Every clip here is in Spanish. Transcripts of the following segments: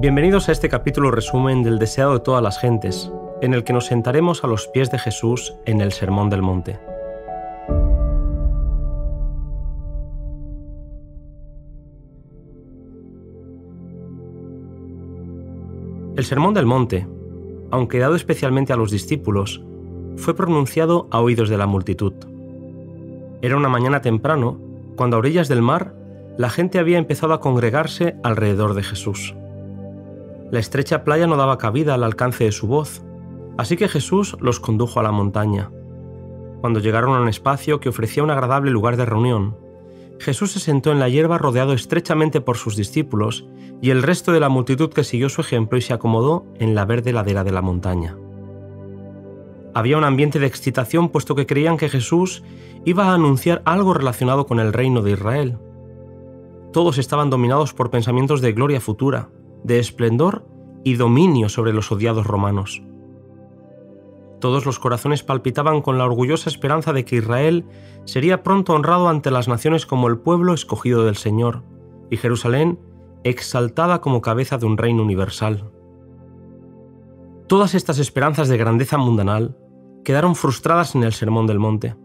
Bienvenidos a este capítulo resumen del deseado de todas las gentes, en el que nos sentaremos a los pies de Jesús en el Sermón del Monte. El Sermón del Monte, aunque dado especialmente a los discípulos, fue pronunciado a oídos de la multitud. Era una mañana temprano, cuando a orillas del mar, la gente había empezado a congregarse alrededor de Jesús. La estrecha playa no daba cabida al alcance de su voz, así que Jesús los condujo a la montaña. Cuando llegaron a un espacio que ofrecía un agradable lugar de reunión, Jesús se sentó en la hierba rodeado estrechamente por sus discípulos y el resto de la multitud que siguió su ejemplo y se acomodó en la verde ladera de la montaña. Había un ambiente de excitación puesto que creían que Jesús iba a anunciar algo relacionado con el reino de Israel. Todos estaban dominados por pensamientos de gloria futura, de esplendor y dominio sobre los odiados romanos. Todos los corazones palpitaban con la orgullosa esperanza de que Israel sería pronto honrado ante las naciones como el pueblo escogido del Señor, y Jerusalén exaltada como cabeza de un reino universal. Todas estas esperanzas de grandeza mundanal quedaron frustradas en el Sermón del Monte.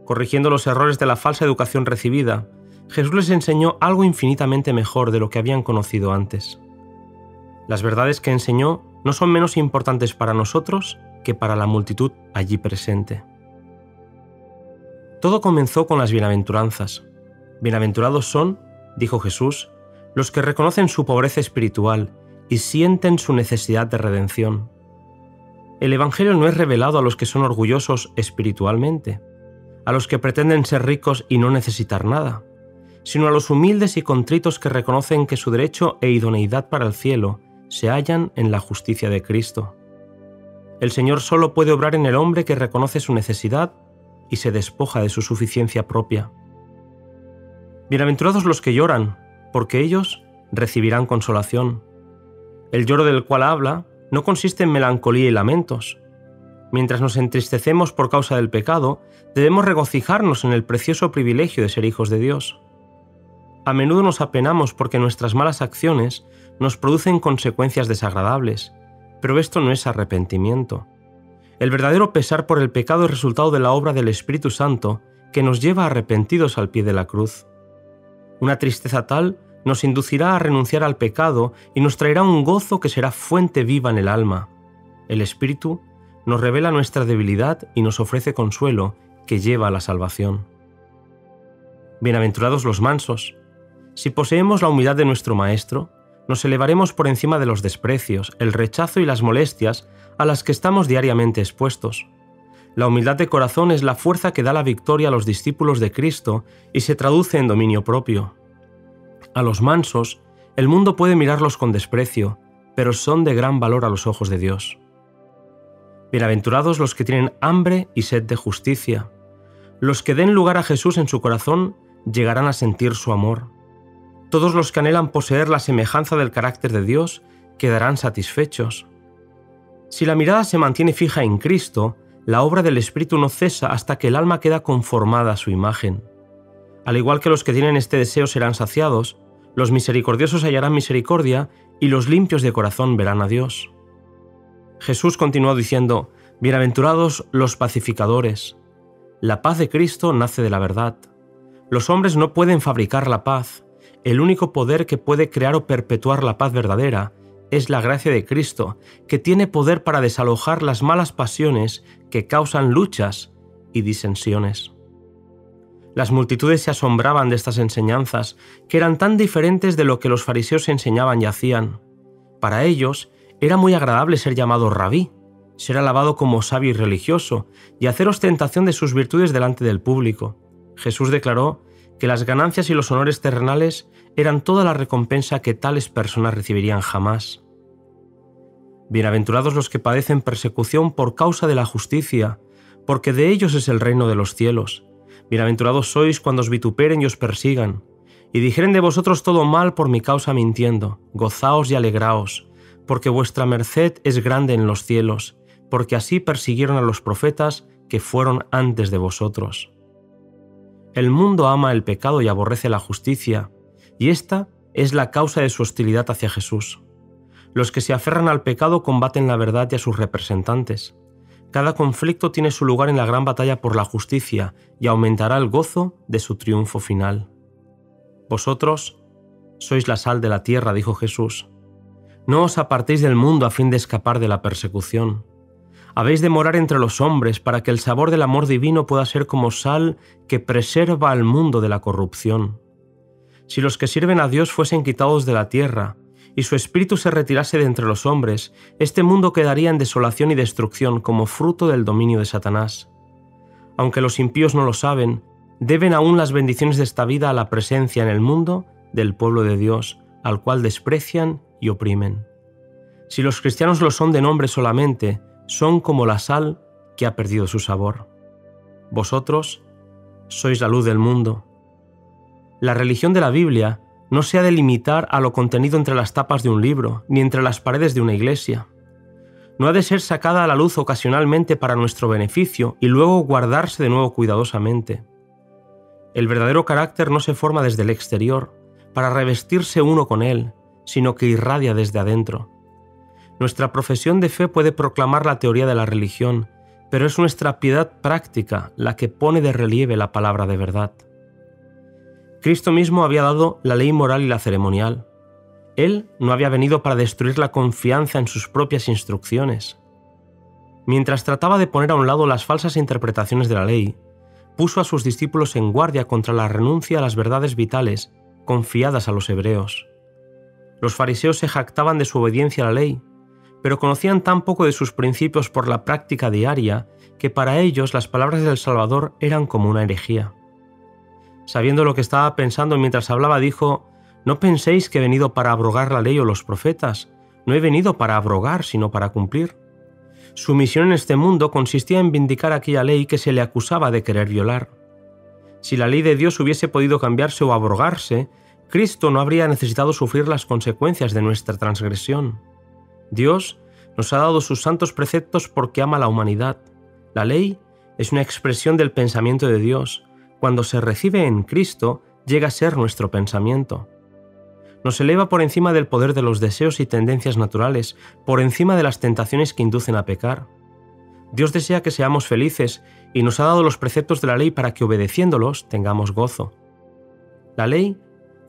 Corrigiendo los errores de la falsa educación recibida, Jesús les enseñó algo infinitamente mejor de lo que habían conocido antes. Las verdades que enseñó no son menos importantes para nosotros que para la multitud allí presente. Todo comenzó con las bienaventuranzas. Bienaventurados son, dijo Jesús, los que reconocen su pobreza espiritual y sienten su necesidad de redención. El Evangelio no es revelado a los que son orgullosos espiritualmente, a los que pretenden ser ricos y no necesitar nada, sino a los humildes y contritos que reconocen que su derecho e idoneidad para el cielo se hallan en la justicia de Cristo. El Señor solo puede obrar en el hombre que reconoce su necesidad y se despoja de su suficiencia propia. Bienaventurados los que lloran, porque ellos recibirán consolación. El lloro del cual habla no consiste en melancolía y lamentos. Mientras nos entristecemos por causa del pecado, debemos regocijarnos en el precioso privilegio de ser hijos de Dios. A menudo nos apenamos porque nuestras malas acciones nos producen consecuencias desagradables, pero esto no es arrepentimiento. El verdadero pesar por el pecado es resultado de la obra del Espíritu Santo que nos lleva arrepentidos al pie de la cruz. Una tristeza tal nos inducirá a renunciar al pecado y nos traerá un gozo que será fuente viva en el alma. El Espíritu nos revela nuestra debilidad y nos ofrece consuelo que lleva a la salvación. Bienaventurados los mansos. Si poseemos la humildad de nuestro Maestro, nos elevaremos por encima de los desprecios, el rechazo y las molestias a las que estamos diariamente expuestos. La humildad de corazón es la fuerza que da la victoria a los discípulos de Cristo y se traduce en dominio propio. A los mansos, el mundo puede mirarlos con desprecio, pero son de gran valor a los ojos de Dios. Bienaventurados los que tienen hambre y sed de justicia. Los que den lugar a Jesús en su corazón llegarán a sentir su amor. Todos los que anhelan poseer la semejanza del carácter de Dios quedarán satisfechos. Si la mirada se mantiene fija en Cristo, la obra del Espíritu no cesa hasta que el alma queda conformada a su imagen. Al igual que los que tienen este deseo serán saciados, los misericordiosos hallarán misericordia y los limpios de corazón verán a Dios. Jesús continuó diciendo: Bienaventurados los pacificadores. La paz de Cristo nace de la verdad. Los hombres no pueden fabricar la paz. El único poder que puede crear o perpetuar la paz verdadera es la gracia de Cristo, que tiene poder para desalojar las malas pasiones que causan luchas y disensiones. Las multitudes se asombraban de estas enseñanzas, que eran tan diferentes de lo que los fariseos enseñaban y hacían. Para ellos era muy agradable ser llamado rabí, ser alabado como sabio y religioso, y hacer ostentación de sus virtudes delante del público. Jesús declaró que las ganancias y los honores terrenales eran toda la recompensa que tales personas recibirían jamás. Bienaventurados los que padecen persecución por causa de la justicia, porque de ellos es el reino de los cielos. Bienaventurados sois cuando os vituperen y os persigan, y dijeren de vosotros todo mal por mi causa mintiendo. Gozaos y alegraos, porque vuestra merced es grande en los cielos, porque así persiguieron a los profetas que fueron antes de vosotros. El mundo ama el pecado y aborrece la justicia, y esta es la causa de su hostilidad hacia Jesús. Los que se aferran al pecado combaten la verdad y a sus representantes. Cada conflicto tiene su lugar en la gran batalla por la justicia y aumentará el gozo de su triunfo final. Vosotros sois la sal de la tierra, dijo Jesús. No os apartéis del mundo a fin de escapar de la persecución. Habéis de morar entre los hombres para que el sabor del amor divino pueda ser como sal que preserva al mundo de la corrupción. Si los que sirven a Dios fuesen quitados de la tierra, y su espíritu se retirase de entre los hombres, este mundo quedaría en desolación y destrucción como fruto del dominio de Satanás. Aunque los impíos no lo saben, deben aún las bendiciones de esta vida a la presencia en el mundo del pueblo de Dios, al cual desprecian y oprimen. Si los cristianos lo son de nombre solamente, son como la sal que ha perdido su sabor. Vosotros sois la luz del mundo. La religión de la Biblia no se ha de limitar a lo contenido entre las tapas de un libro, ni entre las paredes de una iglesia. No ha de ser sacada a la luz ocasionalmente para nuestro beneficio y luego guardarse de nuevo cuidadosamente. El verdadero carácter no se forma desde el exterior, para revestirse uno con él, sino que irradia desde adentro. Nuestra profesión de fe puede proclamar la teoría de la religión, pero es nuestra piedad práctica la que pone de relieve la palabra de verdad. Cristo mismo había dado la ley moral y la ceremonial. Él no había venido para destruir la confianza en sus propias instrucciones. Mientras trataba de poner a un lado las falsas interpretaciones de la ley, puso a sus discípulos en guardia contra la renuncia a las verdades vitales confiadas a los hebreos. Los fariseos se jactaban de su obediencia a la ley, pero conocían tan poco de sus principios por la práctica diaria que para ellos las palabras del Salvador eran como una herejía. Sabiendo lo que estaba pensando mientras hablaba, dijo: «No penséis que he venido para abrogar la ley o los profetas. No he venido para abrogar, sino para cumplir». Su misión en este mundo consistía en vindicar aquella ley que se le acusaba de querer violar. Si la ley de Dios hubiese podido cambiarse o abrogarse, Cristo no habría necesitado sufrir las consecuencias de nuestra transgresión. Dios nos ha dado sus santos preceptos porque ama a la humanidad. La ley es una expresión del pensamiento de Dios. Cuando se recibe en Cristo, llega a ser nuestro pensamiento. Nos eleva por encima del poder de los deseos y tendencias naturales, por encima de las tentaciones que inducen a pecar. Dios desea que seamos felices y nos ha dado los preceptos de la ley para que, obedeciéndolos, tengamos gozo. La ley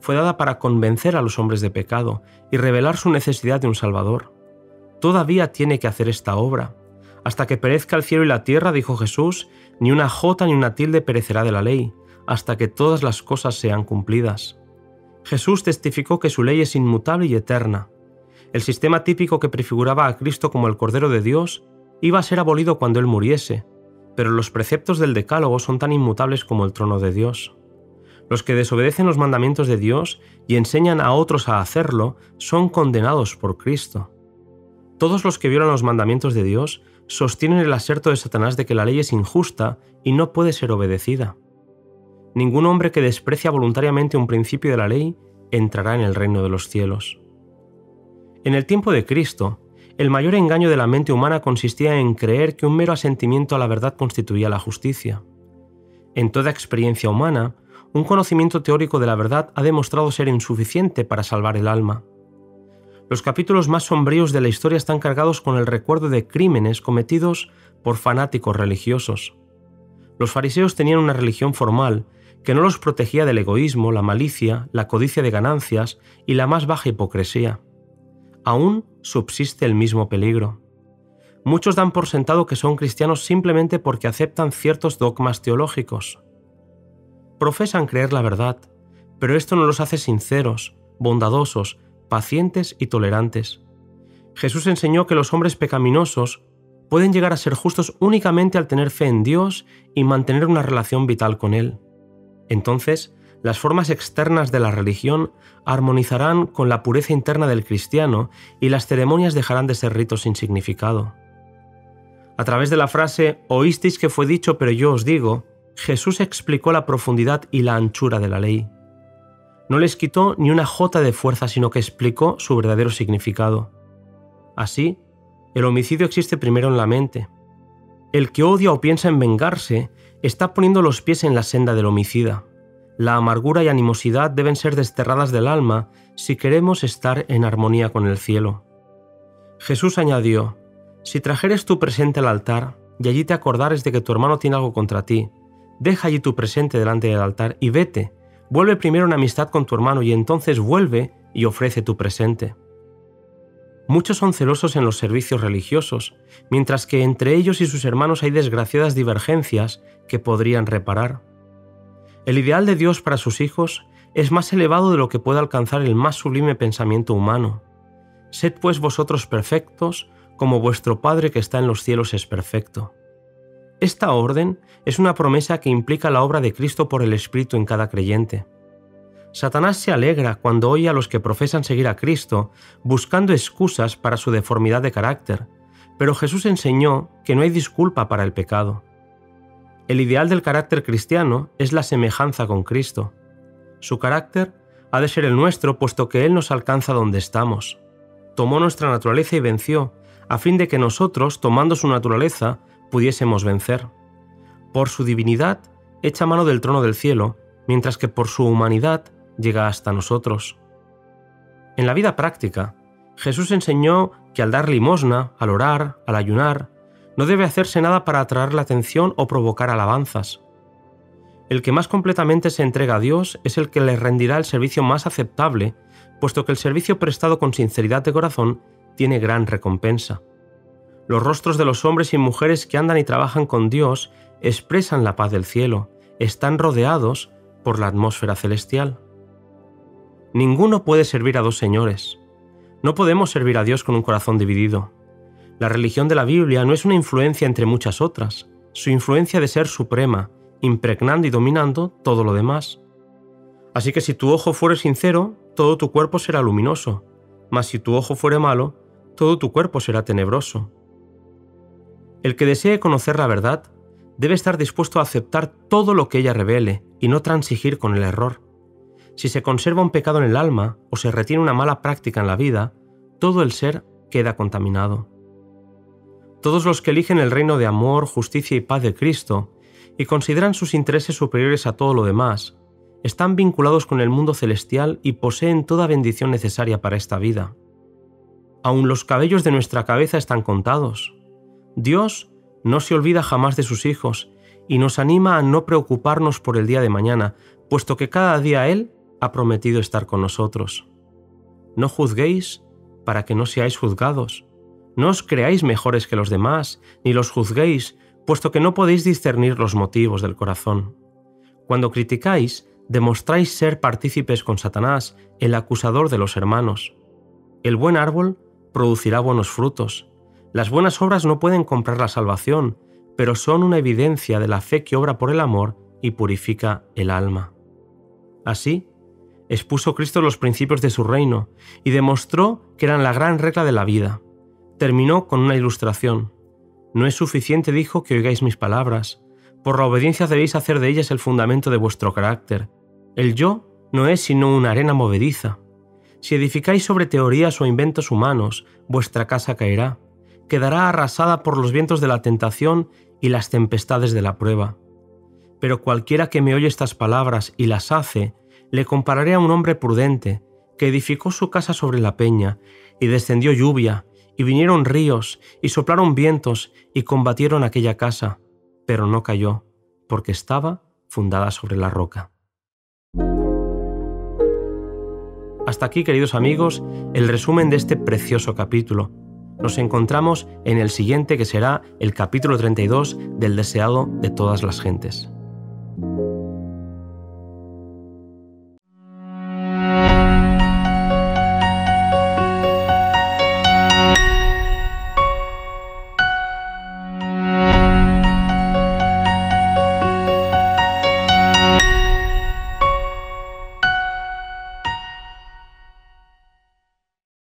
fue dada para convencer a los hombres de pecado y revelar su necesidad de un Salvador. Todavía tiene que hacer esta obra. Hasta que perezca el cielo y la tierra, dijo Jesús, ni una jota ni una tilde perecerá de la ley, hasta que todas las cosas sean cumplidas. Jesús testificó que su ley es inmutable y eterna. El sistema típico que prefiguraba a Cristo como el Cordero de Dios iba a ser abolido cuando Él muriese, pero los preceptos del Decálogo son tan inmutables como el trono de Dios. Los que desobedecen los mandamientos de Dios y enseñan a otros a hacerlo son condenados por Cristo. Todos los que violan los mandamientos de Dios sostienen el aserto de Satanás de que la ley es injusta y no puede ser obedecida. Ningún hombre que desprecia voluntariamente un principio de la ley entrará en el reino de los cielos. En el tiempo de Cristo, el mayor engaño de la mente humana consistía en creer que un mero asentimiento a la verdad constituía la justicia. En toda experiencia humana, un conocimiento teórico de la verdad ha demostrado ser insuficiente para salvar el alma. Los capítulos más sombríos de la historia están cargados con el recuerdo de crímenes cometidos por fanáticos religiosos. Los fariseos tenían una religión formal que no los protegía del egoísmo, la malicia, la codicia de ganancias y la más baja hipocresía. Aún subsiste el mismo peligro. Muchos dan por sentado que son cristianos simplemente porque aceptan ciertos dogmas teológicos. Profesan creer la verdad, pero esto no los hace sinceros, bondadosos, pacientes y tolerantes. Jesús enseñó que los hombres pecaminosos pueden llegar a ser justos únicamente al tener fe en Dios y mantener una relación vital con Él. Entonces, las formas externas de la religión armonizarán con la pureza interna del cristiano y las ceremonias dejarán de ser ritos sin significado. A través de la frase «Oísteis que fue dicho, pero yo os digo», Jesús explicó la profundidad y la anchura de la ley. No les quitó ni una jota de fuerza, sino que explicó su verdadero significado. Así, el homicidio existe primero en la mente. El que odia o piensa en vengarse está poniendo los pies en la senda del homicida. La amargura y animosidad deben ser desterradas del alma si queremos estar en armonía con el cielo. Jesús añadió: «Si trajeres tu presente al altar, y allí te acordares de que tu hermano tiene algo contra ti, deja allí tu presente delante del altar y vete, vuelve primero en amistad con tu hermano y entonces vuelve y ofrece tu presente». Muchos son celosos en los servicios religiosos, mientras que entre ellos y sus hermanos hay desgraciadas divergencias que podrían reparar. El ideal de Dios para sus hijos es más elevado de lo que puede alcanzar el más sublime pensamiento humano. Sed pues vosotros perfectos, como vuestro Padre que está en los cielos es perfecto. Esta orden es una promesa que implica la obra de Cristo por el Espíritu en cada creyente. Satanás se alegra cuando oye a los que profesan seguir a Cristo buscando excusas para su deformidad de carácter, pero Jesús enseñó que no hay disculpa para el pecado. El ideal del carácter cristiano es la semejanza con Cristo. Su carácter ha de ser el nuestro, puesto que Él nos alcanza donde estamos. Tomó nuestra naturaleza y venció, a fin de que nosotros, tomando su naturaleza, pudiésemos vencer. Por su divinidad, echa mano del trono del cielo, mientras que por su humanidad llega hasta nosotros. En la vida práctica, Jesús enseñó que al dar limosna, al orar, al ayunar, no debe hacerse nada para atraer la atención o provocar alabanzas. El que más completamente se entrega a Dios es el que le rendirá el servicio más aceptable, puesto que el servicio prestado con sinceridad de corazón tiene gran recompensa. Los rostros de los hombres y mujeres que andan y trabajan con Dios expresan la paz del cielo, están rodeados por la atmósfera celestial. Ninguno puede servir a dos señores. No podemos servir a Dios con un corazón dividido. La religión de la Biblia no es una influencia entre muchas otras. Su influencia ha de ser suprema, impregnando y dominando todo lo demás. Así que si tu ojo fuere sincero, todo tu cuerpo será luminoso, mas si tu ojo fuere malo, todo tu cuerpo será tenebroso. El que desee conocer la verdad debe estar dispuesto a aceptar todo lo que ella revele y no transigir con el error. Si se conserva un pecado en el alma o se retiene una mala práctica en la vida, todo el ser queda contaminado. Todos los que eligen el reino de amor, justicia y paz de Cristo y consideran sus intereses superiores a todo lo demás, están vinculados con el mundo celestial y poseen toda bendición necesaria para esta vida. Aun los cabellos de nuestra cabeza están contados. Dios no se olvida jamás de sus hijos y nos anima a no preocuparnos por el día de mañana, puesto que cada día Él ha prometido estar con nosotros. No juzguéis para que no seáis juzgados. No os creáis mejores que los demás, ni los juzguéis, puesto que no podéis discernir los motivos del corazón. Cuando criticáis, demostráis ser partícipes con Satanás, el acusador de los hermanos. El buen árbol producirá buenos frutos. Las buenas obras no pueden comprar la salvación, pero son una evidencia de la fe que obra por el amor y purifica el alma. Así, expuso Cristo los principios de su reino y demostró que eran la gran regla de la vida. Terminó con una ilustración. No es suficiente, dijo, que oigáis mis palabras. Por la obediencia debéis hacer de ellas el fundamento de vuestro carácter. El yo no es sino una arena movediza. Si edificáis sobre teorías o inventos humanos, vuestra casa caerá. Quedará arrasada por los vientos de la tentación y las tempestades de la prueba. Pero cualquiera que me oye estas palabras y las hace, le compararé a un hombre prudente, que edificó su casa sobre la peña, y descendió lluvia, y vinieron ríos, y soplaron vientos, y combatieron aquella casa, pero no cayó, porque estaba fundada sobre la roca. Hasta aquí, queridos amigos, el resumen de este precioso capítulo. Nos encontramos en el siguiente, que será el capítulo 32 del deseado de todas las gentes.